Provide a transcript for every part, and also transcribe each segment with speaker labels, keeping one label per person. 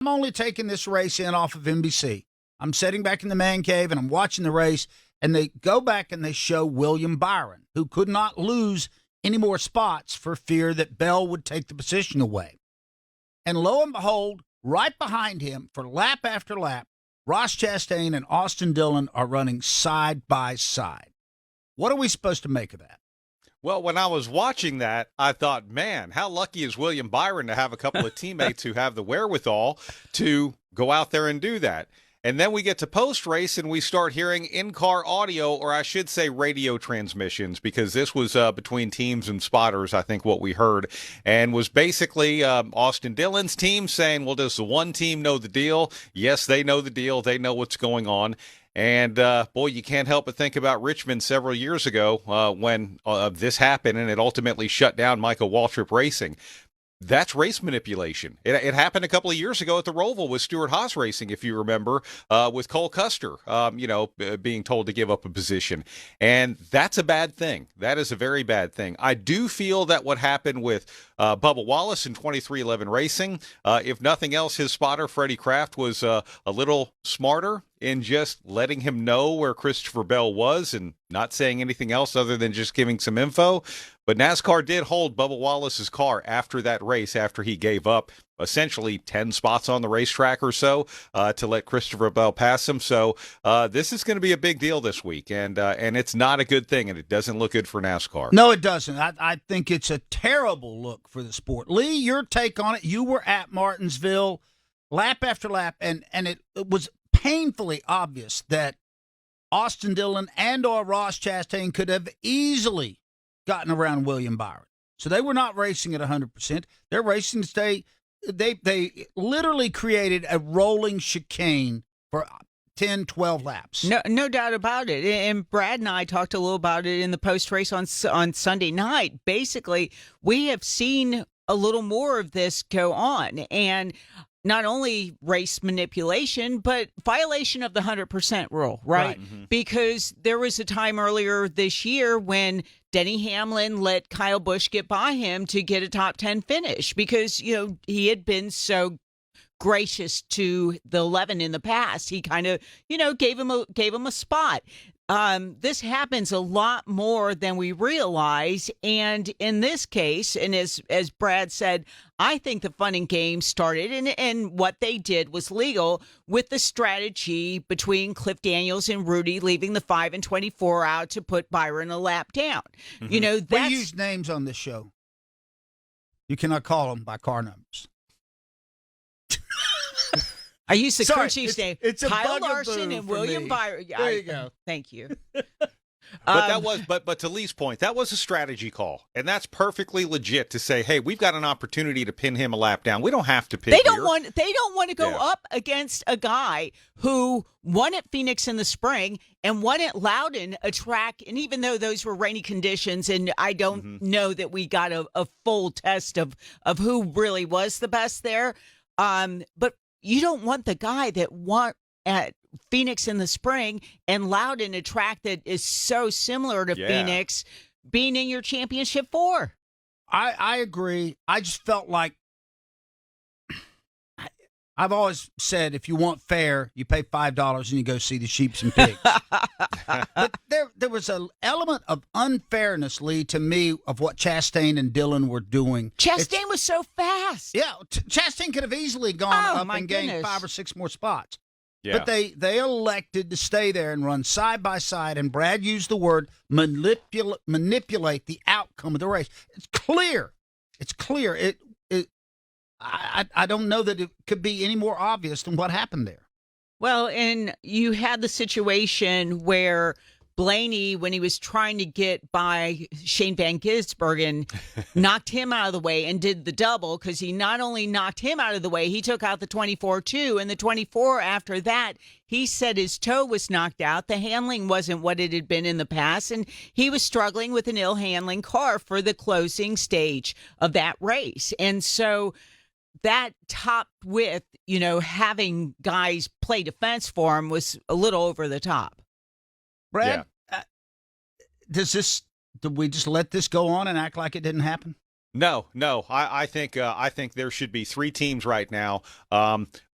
Speaker 1: I'm only taking this race in off of NBC. I'm sitting back in the man cave and I'm watching the race, and they go back and they show William Byron, who could not lose any more spots for fear that Bell would take the position away. And lo and behold, right behind him for lap after lap, Ross Chastain and Austin Dillon are running side by side. What are we supposed to make of that?
Speaker 2: Well, when I was watching that, I thought, man, how lucky is William Byron to have a couple of teammates who have the wherewithal to go out there and do that. And then we get to post-race and we start hearing in-car audio, or I should say radio transmissions, because this was between teams and spotters, I think, what we heard, and was basically Austin Dillon's team saying, well, does the one team know the deal? Yes, they know the deal. They know what's going on. And, boy, you can't help but think about Richmond several years ago when this happened and it ultimately shut down Michael Waltrip Racing. That's race manipulation. It happened a couple of years ago at the Roval with Stewart Haas Racing, if you remember, with Cole Custer, being told to give up a position. And that's a bad thing. That is a very bad thing. I do feel that what happened with Bubba Wallace in 2311 Racing, if nothing else, his spotter, Freddie Kraft, was a little smarter in just letting him know where Christopher Bell was and not saying anything else other than just giving some info. But NASCAR did hold Bubba Wallace's car after that race, after he gave up essentially 10 spots on the racetrack or so to let Christopher Bell pass him. So this is going to be a big deal this week, and it's not a good thing, and it doesn't look good for NASCAR.
Speaker 1: No, it doesn't. I think it's a terrible look for the sport. Lee, your take on it. You were at Martinsville lap after lap, and it was painfully obvious that Austin Dillon and or Ross Chastain could have easily gotten around William Byron. So they were not racing at 100%. They're racing to stay. They literally created a rolling chicane for 10, 12 laps.
Speaker 3: No doubt about it. And Brad and I talked a little about it in the post-race on Sunday night. Basically, we have seen a little more of this go on. And not only race manipulation, but violation of the 100% rule, right? Mm-hmm. Because there was a time earlier this year when Denny Hamlin let Kyle Busch get by him to get a top 10 finish because, he had been so gracious to the 11 in the past. He kind of, gave him a spot. This happens a lot more than we realize. And in this case, and as Brad said, I think the fun and games started and what they did was legal with the strategy between Cliff Daniels and Rudy leaving the 5 and 24 out to put Byron a lap down.
Speaker 1: Mm-hmm. We use names on this show. You cannot call them by car numbers.
Speaker 3: I used the crew chief's name.
Speaker 1: It's
Speaker 3: Kyle Larson and William Byron.
Speaker 1: There you go.
Speaker 3: Thank you.
Speaker 2: But to Lee's point, that was a strategy call, and that's perfectly legit to say, hey, we've got an opportunity to pin him a lap down. We don't have to pin.
Speaker 3: They don't want to go up against a guy who won at Phoenix in the spring and won at Loudon, a track, and even though those were rainy conditions, and I don't know that we got a full test of who really was the best there, but you don't want the guy that won at Phoenix in the spring and Loudon, a track that is so similar to Phoenix, being in your championship 4.
Speaker 1: I agree. I just felt like I've always said if you want fair, you pay $5 and you go see the sheeps and pigs. But there was an element of unfairness, Lee, to me, of what Chastain and Dillon were doing.
Speaker 3: Chastain was so fast.
Speaker 1: Yeah, Chastain could have easily gone up and gained 5 or 6 more spots. Yeah. But they elected to stay there and run side by side, and Brad used the word manipulate the outcome of the race. It's clear. It's clear. I don't know that it could be any more obvious than what happened there.
Speaker 3: Well, and you had the situation where Blaney, when he was trying to get by Shane Van Gisbergen, knocked him out of the way and did the double because he not only knocked him out of the way, he took out the 24 too. And the 24 after that, he said his toe was knocked out. The handling wasn't what it had been in the past. And he was struggling with an ill handling car for the closing stage of that race. And so that topped with, having guys play defense for him was a little over the top.
Speaker 1: Brad, do we just let this go on and act like it didn't happen?
Speaker 2: No. I think there should be 3 teams right now.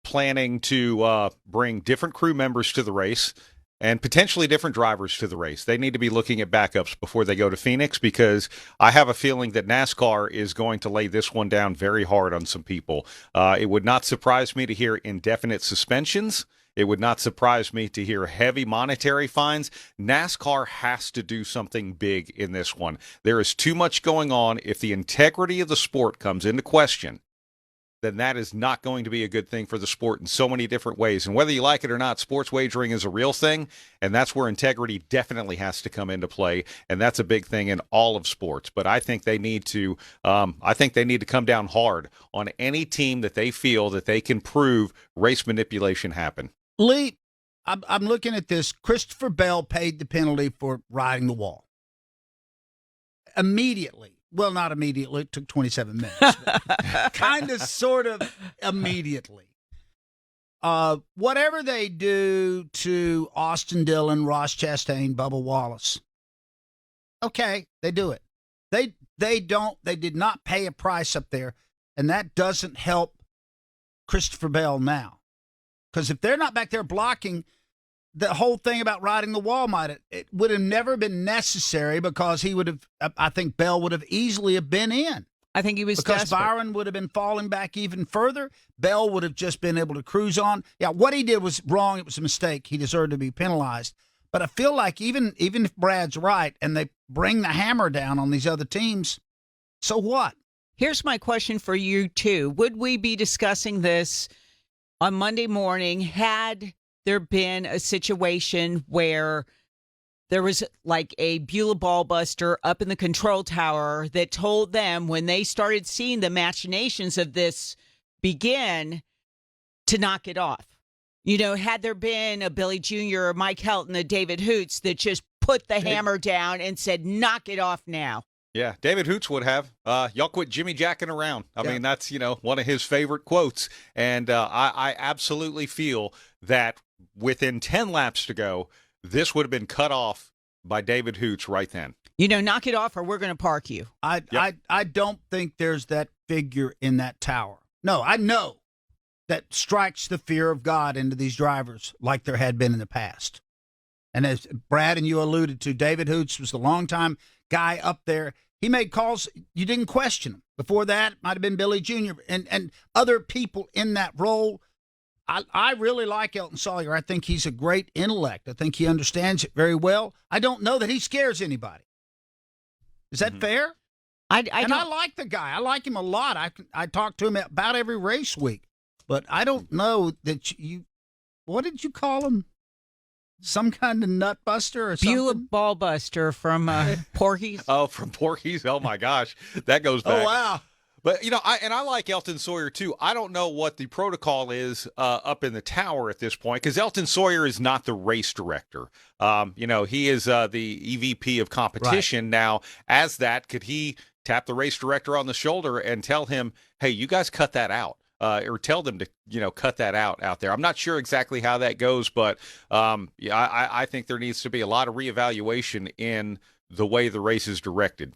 Speaker 2: planning to bring different crew members to the race and potentially different drivers to the race. They need to be looking at backups before they go to Phoenix, because I have a feeling that NASCAR is going to lay this one down very hard on some people. It would not surprise me to hear indefinite suspensions. It would not surprise me to hear heavy monetary fines. NASCAR has to do something big in this one. There is too much going on. If the integrity of the sport comes into question, then that is not going to be a good thing for the sport in so many different ways. And whether you like it or not, sports wagering is a real thing, and that's where integrity definitely has to come into play, and that's a big thing in all of sports. But I think they need to, come down hard on any team that they feel that they can prove race manipulation happened.
Speaker 1: Lee, I'm looking at this. Christopher Bell paid the penalty for riding the wall immediately. Well, not immediately. It took 27 minutes. Kind of, sort of immediately. Whatever they do to Austin Dillon, Ross Chastain, Bubba Wallace, okay, they do it. They did not pay a price up there, and that doesn't help Christopher Bell now. Because if they're not back there blocking, the whole thing about riding the wall it would have never been necessary, because I think Bell would have easily have been in.
Speaker 3: I think he was
Speaker 1: because
Speaker 3: desperate.
Speaker 1: Byron would have been falling back even further. Bell would have just been able to cruise on. Yeah, what he did was wrong. It was a mistake. He deserved to be penalized. But I feel like even if Brad's right and they bring the hammer down on these other teams, so what?
Speaker 3: Here's my question for you, too. Would we be discussing this on Monday morning had there been a situation where there was like a Beulah ball buster up in the control tower that told them, when they started seeing the machinations of this begin, to knock it off? You know, had there been a Billy Jr., or Mike Helton, a David Hoots that just put the hammer down and said, knock it off now?
Speaker 2: Yeah, David Hoots would have. Y'all quit Jimmy jacking around. I mean, that's, one of his favorite quotes. And I absolutely feel that within 10 laps to go, this would have been cut off by David Hoots right then.
Speaker 3: Knock it off or we're going to park you.
Speaker 1: I don't think there's that figure in that tower. No, I know that strikes the fear of God into these drivers like there had been in the past. And as Brad and you alluded to, David Hoots was the longtime guy up there. He made calls you didn't question him. Before that, it might have been Billy Jr. and other people in that role. I really like Elton Sawyer. I think he's a great intellect. I think he understands it very well. I don't know that he scares anybody. Is that fair? I like the guy. I like him a lot. I talk to him about every race week. But I don't know that you. What did you call him? Some kind of nut buster or something?
Speaker 3: Beulah ball buster from Porky's.
Speaker 2: Oh, from Porky's? Oh, my gosh. That goes back.
Speaker 1: Oh, wow.
Speaker 2: But, I like Elton Sawyer, too. I don't know what the protocol is up in the tower at this point, because Elton Sawyer is not the race director. He is the EVP of competition. Right. Now, as that, could he tap the race director on the shoulder and tell him, hey, you guys cut that out? Or tell them to, cut that out there. I'm not sure exactly how that goes, but I think there needs to be a lot of reevaluation in the way the race is directed.